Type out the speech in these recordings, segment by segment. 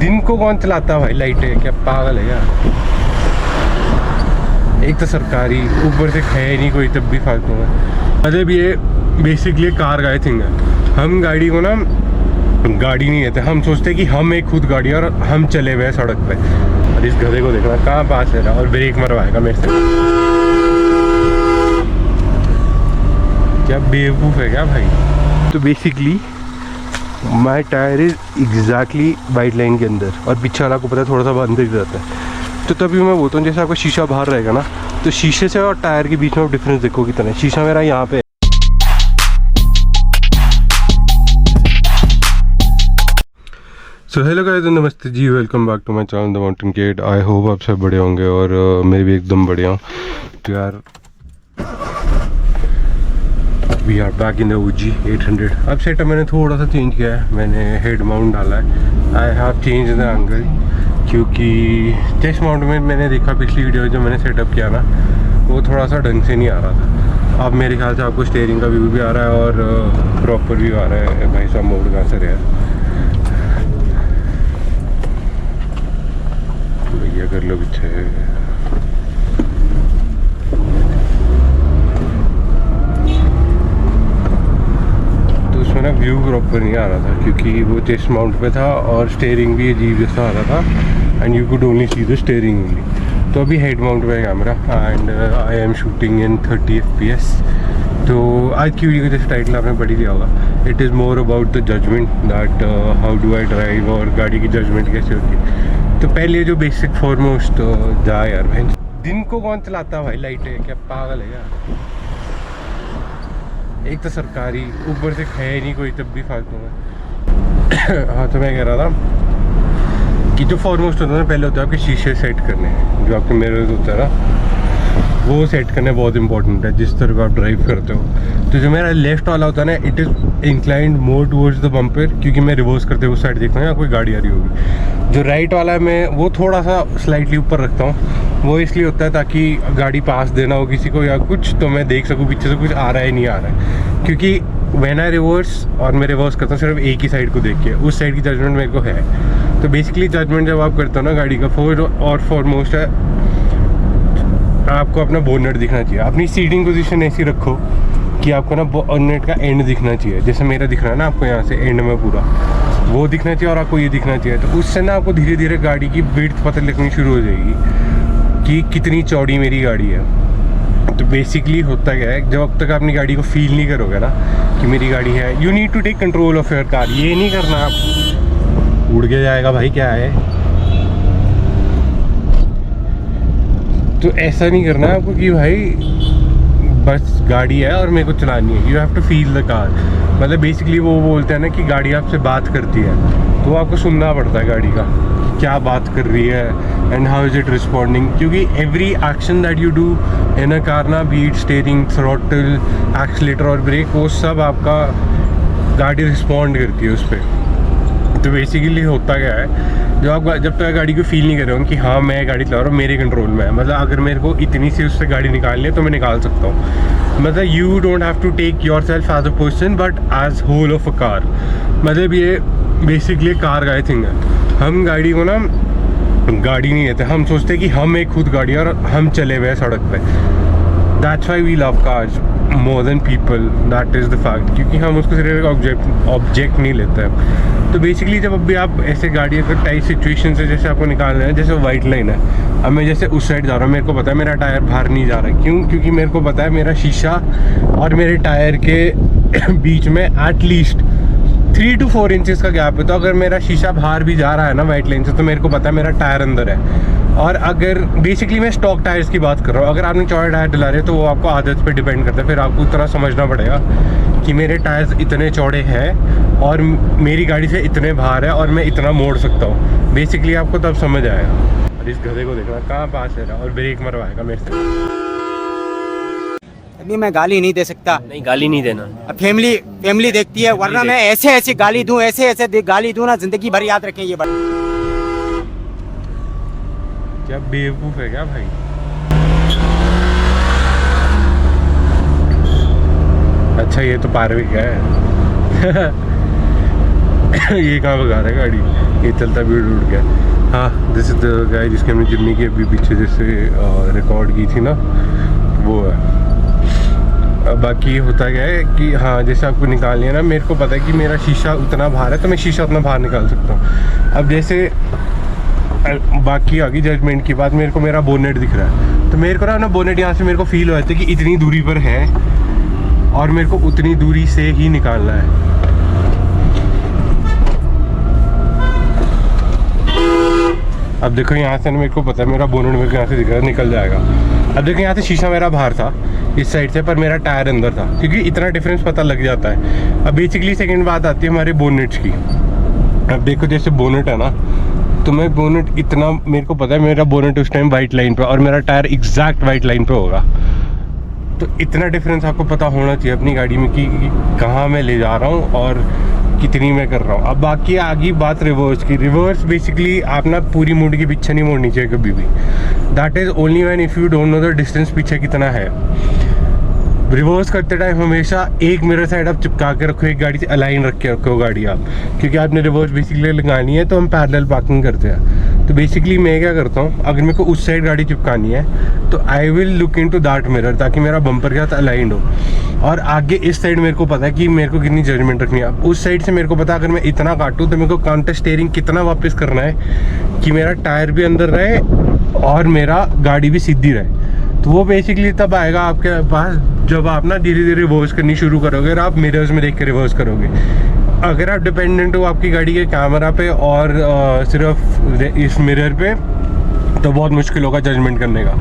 दिन को कौन चलाता है भाई लाइटें, क्या पागल है क्या? एक तो सरकारी, ऊपर से है नहीं कोई तब भी फालतू में। मतलब ये बेसिकली कार का थिंग है। हम गाड़ी को ना गाड़ी नहीं लेते, हम सोचते हैं कि हम एक खुद गाड़ी और हम चले हुए हैं सड़क पे। और इस गधे को देखना कहाँ पास है रहा और ब्रेक मरवाएगा मेरे से। क्या बेवकूफ़ है क्या भाई? तो basically my tyre is exactly white line के अंदर और पीछे वाला को पता है थोड़ा सा अंदर ही रहता है। तो तभी मैं बोलता हूँ जैसे आपका शीशा बाहर रहेगा ना, तो शीशे से और टायर के बीच में आप डिफरेंस देखो कितना है। शीशा मेरा यहाँ पे है। सो हेलो गाइस, नमस्ते जी, welcome back to my channel the mountain kid. I hope आप सब बड़े होंगे और मैं भी एकदम बढ़िया हूँ। तो यार we are back in the OG 800। अब सेटअप मैंने थोड़ा सा चेंज किया है, मैंने हेड माउंट डाला है। I have change the angle क्योंकि चेस्ट माउंट में मैंने देखा पिछली वीडियो जो मैंने सेटअप किया ना, वो थोड़ा सा ढंग से नहीं आ रहा था। अब मेरे ख्याल से आपको स्टीयरिंग का व्यू भी आ रहा है और प्रॉपर व्यू आ रहा है। भाई साहब मोड कहाँ से रहा है भैया, कर लो पीछे। तो उसमें ना व्यू प्रॉपर नहीं आ रहा था क्योंकि वो चेस्ट माउंट पे था और स्टीयरिंग भी अजीब जैसा आ रहा था and you could only see the steering only. तो अभी हेड माउंट पे है camera and I am shooting in 30 FPS। तो आज की वीडियो का जैसे टाइटल आपने पढ़ ही लिया होगा, it is more about the judgement that how do I drive और गाड़ी की जजमेंट कैसे होती है। तो पहले जो बेसिक फॉरमोस्ट जा यार भाई, दिन को कौन चलाता है भाई लाइटें, क्या पागल है क्या? एक तो सरकारी, ऊपर से है नहीं कोई तब भी फालतू में। हाँ, तो मैं कह रहा था कि जो फॉरमोस्ट होता है ना, पहले होता है आपके शीशे सेट करने हैं, जो आपके मिरर होता है ना, वो सेट करने बहुत इंपॉर्टेंट है जिस तरफ आप ड्राइव करते हो। तो जो मेरा लेफ्ट वाला होता है ना, it is inclined more towards the bumper क्योंकि मैं रिवर्स करते हुए उस साइड देखता हूँ या कोई गाड़ी आ रही होगी। जो राइट वाला है मैं वो थोड़ा सा स्लाइटली ऊपर रखता हूँ। वो इसलिए होता है ताकि गाड़ी पास देना हो किसी को या कुछ, तो मैं देख सकूँ पीछे से कुछ आ रहा है नहीं आ रहा है। क्योंकि व्हेन आई रिवर्स, और मैं रिवर्स करता हूँ सिर्फ एक ही साइड को देख के, उस साइड की जजमेंट मेरे को है। तो बेसिकली जजमेंट जब आप करते हो ना गाड़ी का, फॉरमोस्ट है आपको अपना बोनट दिखना चाहिए। अपनी सीटिंग पोजीशन ऐसी रखो कि आपको ना बोनट का एंड दिखना चाहिए। जैसे मेरा दिख रहा है ना आपको, यहाँ से एंड में पूरा वो दिखना चाहिए और आपको ये दिखना चाहिए। तो उससे ना आपको धीरे धीरे गाड़ी की विड्थ पता लगनी शुरू हो जाएगी कि कितनी चौड़ी मेरी गाड़ी है। तो बेसिकली होता क्या है, जब तक अपनी गाड़ी को फील नहीं करोगे ना कि मेरी गाड़ी है, you need to take control of your car. ये नहीं करना आप उड़ के जाएगा भाई, क्या है। तो ऐसा नहीं करना है आपको कि भाई बस गाड़ी है और मेरे को चलानी है। You have to feel the car. मतलब बेसिकली वो बोलते हैं ना कि गाड़ी आपसे बात करती है, तो आपको सुनना पड़ता है गाड़ी का क्या बात कर रही है and how is it responding. क्योंकि every action that you do in a car ना, बीट स्टीयरिंग, थ्रॉटल, एक्सीलेटर और ब्रेक, वो सब आपका गाड़ी रिस्पॉन्ड करती है उस पर। तो बेसिकली होता क्या है, जब तक गाड़ी को फील नहीं कर रहे हो कि हाँ मैं गाड़ी चला रहा हूँ, मेरे कंट्रोल में है। मतलब अगर मेरे को इतनी सी उससे गाड़ी निकालनी है तो मैं निकाल सकता हूँ। मतलब you don't have to take your self as a person but as whole of a car. मतलब ये बेसिकली कार का थिंग है। हम गाड़ी को ना गाड़ी नहीं लेते, हम सोचते हैं कि हम एक खुद गाड़ी और हम चले हुए हैं सड़क पे। That's why we love cars more than people, that is the fact. क्योंकि हम उसको सिर्फ एक ऑब्जेक्ट नहीं लेते हैं। तो बेसिकली जब अभी आप ऐसे गाड़ी अगर टाइट सिचुएशन से जैसे आपको निकालना है, जैसे वाइट लाइन है, अब मैं जैसे उस साइड जा रहा हूँ, मेरे को पता है मेरा टायर बाहर नहीं जा रहा है। क्यों? क्योंकि मेरे को पता है मेरा शीशा और मेरे टायर के बीच में एटलीस्ट 3 to 4 इंचज़ का गैप है। तो अगर मेरा शीशा बाहर भी जा रहा है ना वाइट लाइन से, तो मेरे को पता है मेरा टायर अंदर है। और अगर बेसिकली मैं स्टॉक टायर्स की बात कर रहा हूँ, अगर आपने चौड़े टायर दिला रहे तो वो आपको आदत पे डिपेंड करता है। फिर आपको इतना समझना पड़ेगा कि मेरे टायर्स इतने चौड़े हैं और मेरी गाड़ी से इतने बाहर है और मैं इतना मोड़ सकता हूँ। बेसिकली आपको तब समझ आएगा। और इस गधे को देखना कहाँ पास है रहा और ब्रेक मरवाएगा मेरे से। अभी मैं गाली नहीं दे सकता। नहीं, गाली नहीं देना। अब फैमिली देखती है, वरना मैं ऐसे गाली दूं, ऐसे गाली दूं ना, जिंदगी भर याद रखें ये बात। क्या बेवकूफ़ है क्या भाई? अच्छा ये तो पारविक है। ये कहाँ भगा रहा है गाड़ी, ये चलता भी उड़ गया। हाँ, दिस इज द गाय जिसके हमने जिम्मी की अभी पीछे जैसे रिकॉर्ड की थी ना, वो है। अब बाकी होता क्या है कि हाँ, जैसे आपको निकालनी है ना, मेरे को पता है कि मेरा शीशा उतना बाहर है तो मैं शीशा उतना बाहर निकाल सकता हूँ। अब जैसे बाकी आ गई जजमेंट की बात, मेरे को मेरा बोनेट दिख रहा है, तो मेरे को ना बोनेट यहाँ से मेरे को फील हो जाता है कि इतनी दूरी पर है और मेरे को उतनी दूरी से ही निकालना है। अब देखो यहाँ से ना मेरे को पता है मेरा बोनेट मेरे को यहाँ से दिख रहा है, निकल जाएगा। अब देखो यहाँ से शीशा मेरा बाहर था इस साइड से, पर मेरा टायर अंदर था, क्योंकि इतना डिफरेंस पता लग जाता है। अब बेसिकली सेकंड बात आती है हमारे बोनेट्स की। अब देखो जैसे बोनेट है ना, तो मैं बोनेट इतना, मेरे को पता है मेरा बोनेट उस टाइम वाइट लाइन पे और मेरा टायर एग्जैक्ट वाइट लाइन पे होगा, तो इतना डिफरेंस आपको पता होना चाहिए अपनी गाड़ी में कि कहाँ मैं ले जा रहा हूँ और कितनी मैं कर रहा हूँ। अब बाकी आगे बात रिवर्स की। रिवर्स बेसिकली आप ना पूरी मुड़ के पीछे नहीं मोड़नी चाहिए कभी भी। That is only when if you don't know the distance पीछे कितना है। रिवर्स करते टाइम हमेशा एक मिरर साइड आप चिपका के रखो, एक गाड़ी से अलाइन रख के रखो गाड़ी आप, क्योंकि आपने रिवर्स बेसिकली लगानी है तो हम पैरेलल पार्किंग करते हैं। तो बेसिकली मैं क्या करता हूँ, अगर मेरे को उस साइड गाड़ी चिपकानी है तो I will look into that mirror, ताकि मेरा बम्पर के साथ अलाइंड हो। और आगे इस साइड मेरे को पता है कि मेरे को कितनी जजमेंट रखनी है। उस साइड से मेरे को पता है अगर मैं इतना काटूँ तो मेरे को काउंटर स्टीयरिंग कितना वापस करना है कि मेरा टायर भी अंदर रहे और मेरा गाड़ी भी सीधी रहे। तो वो बेसिकली तब आएगा आपके पास जब आप ना धीरे धीरे रिवर्स करनी शुरू करोगे और आप मिरर्स में देख के रिवर्स करोगे। अगर आप डिपेंडेंट हो आपकी गाड़ी के कैमरा पे और सिर्फ इस मिरर पे, तो बहुत मुश्किल होगा जजमेंट करने का।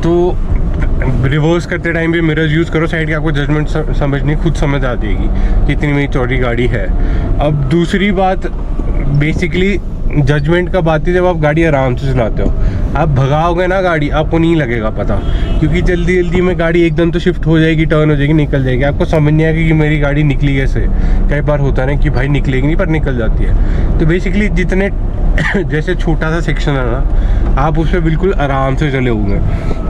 तो रिवर्स करते टाइम भी मिरर्स यूज़ करो साइड के, आपको जजमेंट समझनी खुद समझ आ जाएगी कि इतनी मेरी चौड़ी गाड़ी है। अब दूसरी बात बेसिकली जजमेंट का बात है, जब आप गाड़ी आराम से चलाते हो, आप भगाओगे ना गाड़ी, आपको नहीं लगेगा पता, क्योंकि जल्दी जल्दी में गाड़ी एकदम तो शिफ्ट हो जाएगी, टर्न हो जाएगी, निकल जाएगी, आपको समझ नहीं आएगा कि मेरी गाड़ी निकली कैसे। कई बार होता है ना कि भाई निकलेगी नहीं पर निकल जाती है। तो बेसिकली जितने जैसे छोटा सा सेक्शन है ना, आप उस पर बिल्कुल आराम से चले होंगे,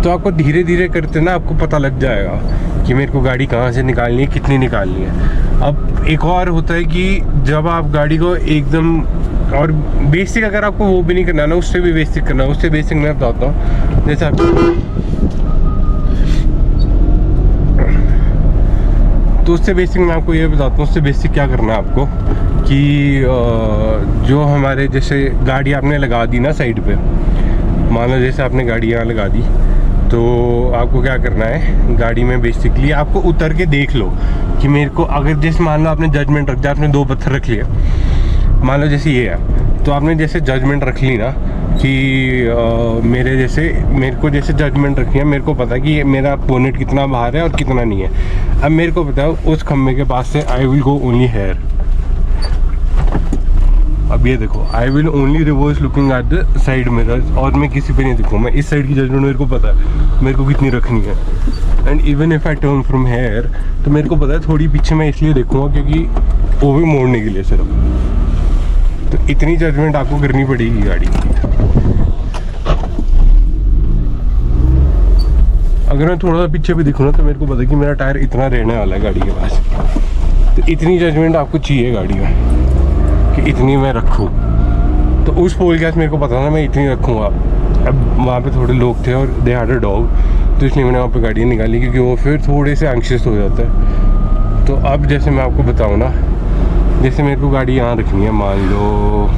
तो आपको धीरे धीरे करते ना आपको पता लग जाएगा कि मेरे को गाड़ी कहाँ से निकालनी है, कितनी निकालनी है। अब एक और होता है कि जब आप गाड़ी को एकदम, और बेसिक अगर आपको वो भी नहीं करना ना, उससे भी बेसिक करना, उससे बेसिक मैं बताता हूँ। जैसे आप तो उससे बेसिक मैं आपको ये बताता हूँ, उससे बेसिक क्या करना है आपको कि जो हमारे जैसे गाड़ी आपने लगा दी ना साइड पे, मान लो जैसे आपने गाड़ी यहाँ लगा दी, तो आपको क्या करना है, गाड़ी में बेसिकली आपको उतर के देख लो कि मेरे को, अगर जैसे मान लो आपने जजमेंट रख दिया, आपने 2 पत्थर रख लिए, मान लो जैसे ये है, तो आपने जैसे जजमेंट रख ली ना कि मेरे को जैसे जजमेंट रखी है, मेरे को पता है कि मेरा बोनेट कितना बाहर है और कितना नहीं है। अब मेरे को पता है उस खम्भे के पास से I will go only here. अब ये देखो, I will only reverse looking at the side mirrors, और मैं किसी पे नहीं दिखूँ। मैं इस साइड की जजमेंट मेरे को पता है मेरे को कितनी रखनी है। And even if I turn from here, तो मेरे को पता है थोड़ी पीछे मैं इसलिए देखूँगा क्योंकि वो भी मोड़ने के लिए सिर्फ। तो इतनी जजमेंट आपको करनी पड़ेगी गाड़ी की। अगर मैं थोड़ा सा पीछे भी दिखूँ ना, तो मेरे को पता है कि मेरा टायर इतना रहने वाला है गाड़ी के पास। तो इतनी जजमेंट आपको चाहिए गाड़ी में कि इतनी मैं रखूँ। तो उस पोल के पास मेरे को पता था मैं इतनी रखूँगा। अब वहाँ पे थोड़े लोग थे और दे हैड अ डॉग, तो इसलिए मैंने वहाँ पे गाड़ी निकाली, क्योंकि वो फिर थोड़े से एंग्शियस हो जाता है। तो अब जैसे मैं आपको बताऊँ ना, जैसे मेरे को गाड़ी यहाँ रखनी है, मान लो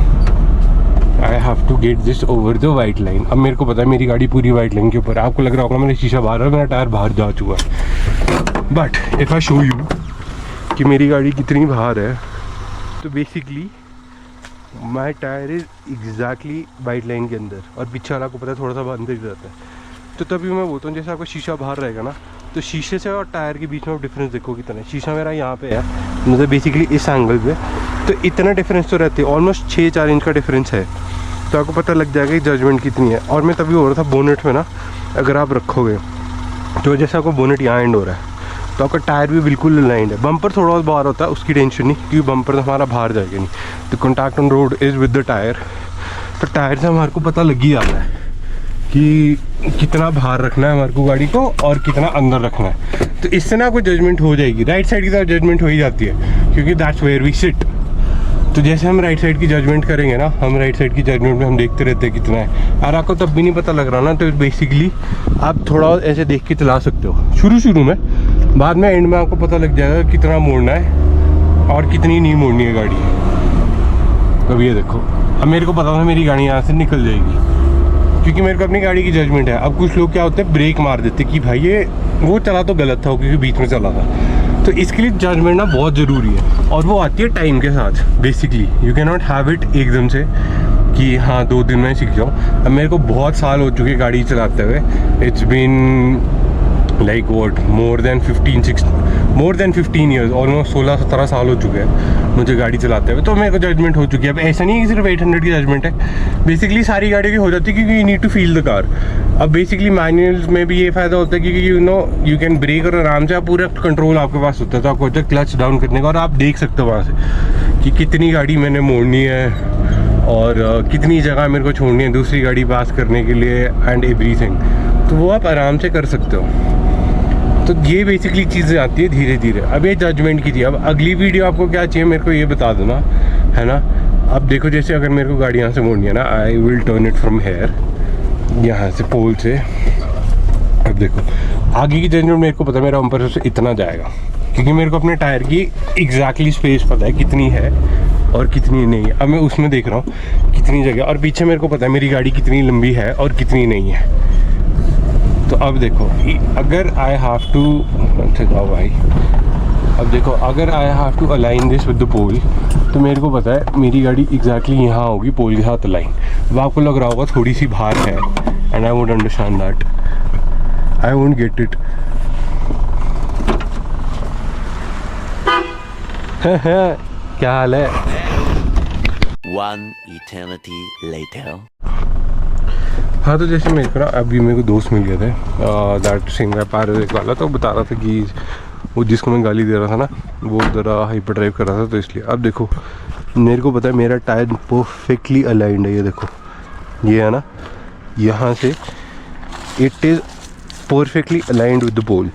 I have to get this over the white line. अब मेरे को पता है मेरी गाड़ी पूरी वाइट लाइन के ऊपर है। आपको लग रहा होगा मेरा शीशा बाहर है, मेरा टायर बाहर जा चुका है, but if I show you कि मेरी गाड़ी कितनी बाहर है, तो basically my tyre is exactly white line के अंदर, और पीछे वाला को पता है थोड़ा सा अंदर ही रहता है। तो तभी मैं बोलता हूँ जैसे आपका शीशा बाहर रहेगा ना, तो शीशे से और टायर के बीच में आप डिफरेंस देखो कितना है। शीशा मेरा यहाँ पे है, मतलब बेसिकली इस एंगल पे, तो इतना डिफरेंस तो रहती है, ऑलमोस्ट 6-4 इंच का डिफरेंस है। तो आपको पता लग जाएगा कि जजमेंट कितनी है। और मैं तभी हो रहा था बोनेट में ना, अगर आप रखोगे तो जैसे आपको बोनेट यहाँ एंड हो रहा है, तो आपका टायर भी बिल्कुल अलाइंड है। बम्पर थोड़ा बहुत बाहर होता है, उसकी टेंशन नहीं, क्योंकि बम्पर तो हमारा बाहर जाएगा नहीं। तो contact on road is with the tyre, तो टायर से हमारे को पता लग ही आता है कि कितना बाहर रखना है हमारे को गाड़ी को और कितना अंदर रखना है। तो इससे ना कोई जजमेंट हो जाएगी, राइट साइड की तरफ जजमेंट हो ही जाती है, क्योंकि दैट्स वेयर वी सिट। तो जैसे हम राइट साइड की जजमेंट करेंगे ना, हम राइट साइड की जजमेंट में हम देखते रहते हैं कितना है, और आपको तब भी नहीं पता लग रहा ना, तो बेसिकली आप थोड़ा ऐसे देख के चला सकते हो शुरू में। बाद में एंड में आपको पता लग जाएगा कितना मोड़ना है और कितनी नहीं मोड़नी है गाड़ी। अब ये देखो, अब मेरे को पता था मेरी गाड़ी यहाँ से निकल जाएगी, क्योंकि मेरे को अपनी गाड़ी की जजमेंट है। अब कुछ लोग क्या होते हैं, ब्रेक मार देते कि भाई ये वो चला तो गलत था, क्योंकि बीच में चला था। तो इसके लिए जजमेंट ना बहुत ज़रूरी है, और वो आती है टाइम के साथ। Basically you can not have it एकदम से कि हाँ 2 दिन में सीख जाऊँ। अब मेरे को बहुत साल हो चुके गाड़ी चलाते हुए। It's been like what more than 15 years, almost 16-17 साल हो चुके हैं मुझे गाड़ी चलाते हुए। तो मेरे को जजमेंट हो चुकी है। अब ऐसा नहीं है कि सिर्फ 800 की जजमेंट है, बेसिकली सारी गाड़ियों की हो जाती है, क्योंकि you need to feel the car. अब बेसिकली मैनुअल्स में भी ये फ़ायदा होता है, क्योंकि यू कैन ब्रेक और आराम से आप पूरा कंट्रोल आपके पास होता है। तो आपको होता है क्लच डाउन करने का, और आप देख सकते हो वहाँ से कि कितनी गाड़ी मैंने मोड़नी है और कितनी जगह मेरे को छोड़नी है दूसरी गाड़ी पास करने के लिए, एंड एवरीथिंग। तो वो आप आराम से कर सकते हो। तो ये बेसिकली चीज़ें आती है धीरे धीरे। अब ये जजमेंट की थी। अब अगली वीडियो आपको क्या चाहिए मेरे को ये बता देना, है ना। अब देखो, जैसे अगर मेरे को गाड़ी यहाँ से मोड़नी है ना, I will turn it from here, यहाँ से पोल से। अब देखो आगे की जजमेंट मेरे को पता है मेरा बम्पर से इतना जाएगा, क्योंकि मेरे को अपने टायर की एग्जैक्टली स्पेस पता है कितनी है और कितनी नहीं है। अब मैं उसमें देख रहा हूँ कितनी जगह, और पीछे मेरे को पता है मेरी गाड़ी कितनी लंबी है और कितनी नहीं है। तो अब देखो, अगर आई हैव टू, अच्छा जाओ भाई, अब देखो अगर I have to align this with the pole, तो मेरे को पता है मेरी गाड़ी एग्जैक्टली यहाँ होगी पोल के साथ अलाइन। अब आपको लग रहा होगा थोड़ी सी बाहर है, and I won't understand that, I won't get it. क्या हाल है? One eternity later. हाँ, तो जैसे मेरे को ना अभी मेरे को दोस्त मिल गए थे, दैट सिंगर पारक वाला, तो बता रहा था कि वो जिसको मैं गाली दे रहा था ना, वो ज़रा हाइपर ड्राइव कर रहा था, तो इसलिए। अब देखो मेरे को पता है मेरा टायर परफेक्टली अलाइंड है, ये देखो ये है ना, यहाँ से it is perfectly aligned with the pole.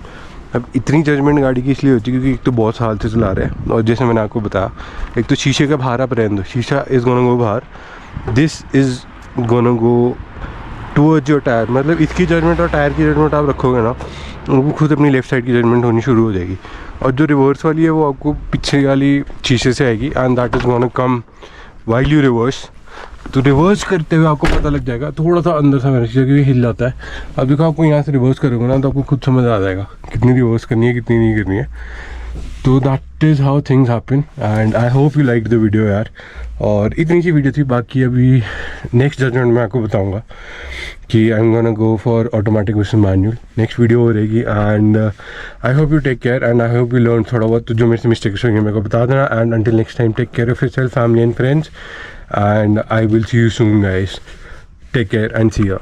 अब इतनी जजमेंट गाड़ी की इसलिए होती है क्योंकि एक तो बहुत साल से चला रहे हैं, और जैसे मैंने आपको बताया, एक तो शीशे का बाहर आप रहने दो, शीशा इज़ गोना गो बाहर, this is gonna go towards your tyre. मतलब इसकी जजमेंट और टायर की जजमेंट आप रखोगे ना, वो खुद अपनी लेफ्ट साइड की जजमेंट होनी शुरू हो जाएगी। और जो रिवर्स वाली है वो आपको पीछे वाली शीशे से आएगी, and that is gonna come while you reverse. तो रिवर्स करते हुए आपको पता लग जाएगा, थोड़ा सा अंदर से मेरा शीशा क्योंकि हिल जाता है। अब देखो आपको यहाँ से रिवर्स करोगे ना, तो आपको खुद समझ आ जाएगा कितनी रिवर्स करनी है कितनी नहीं करनी है। तो that is how things happen, and I hope you like the video यार। और इतनी सी वीडियो थी, बाकी अभी नेक्स्ट जजमेंट में आपको बताऊंगा कि I am gonna go for automatic versus manual. Next video हो रहेगी, and I hope you take care, and I hope you learn थोड़ा बहुत। तो जो मेरे से मिस्टेक्स होंगे मेरे को बता देना, and until next time take care of yourself, family and friends, and I will see you soon guys. Take care and see ya.